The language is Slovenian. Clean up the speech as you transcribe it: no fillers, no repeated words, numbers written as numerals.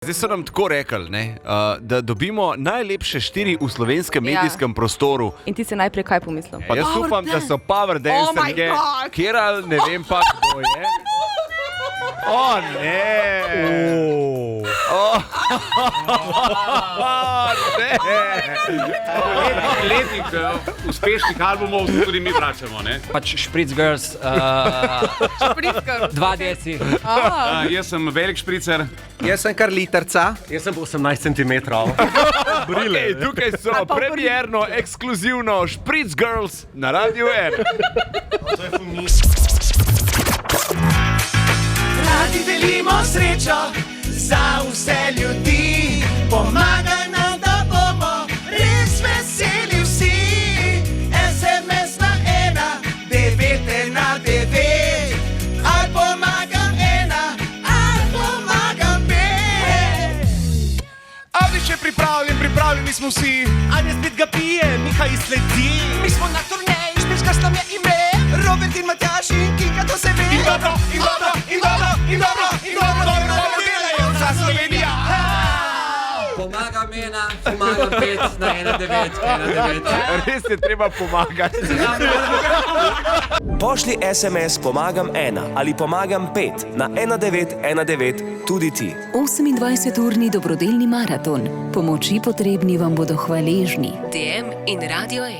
Zdaj so nam tako rekli, da dobimo najlepše 4 v slovenskem medijskem prostoru. In ti se najprej kaj pomislil? Pa jaz upam, da so Power Dance, kjer ali ne vem pa, kdo je. O, ne! Ne! Letnih uspešnih albumov tudi mi vračamo, ne? Pač Špric Girls, 2 deci. Jaz sem velik špricer. Jaz sem kar litrca. Jaz sem 18 cm. Okay, tukaj so premierno, ekskluzivno Špric Girls na Radio 1. Radi delimo srečo za vse ljudi. Pomagaj nam, da bomo res veseli vsi. SMS na 1919. Ali pomagam 1, ali pomagam 5. Avdić je pripravljeni smo vsi. Ajde spet ga pije, Mihaj sledi. Mi smo na turneji, špička nam je ime. Robert in Matjaž in Kika, to se ve. In dobro, in dobro, in dobro, in dobro, in dobro, dobro, dobro delajo za Slovenija. Pomagam 1, pomagam 5 na 1919. Res je treba pomagati. Pošlji SMS pomagam 1 ali pomagam 5 na 1919 tudi ti. 28-urni dobrodelni maraton. Pomoči potrebni vam bodo hvaležni. DM in Radio 1.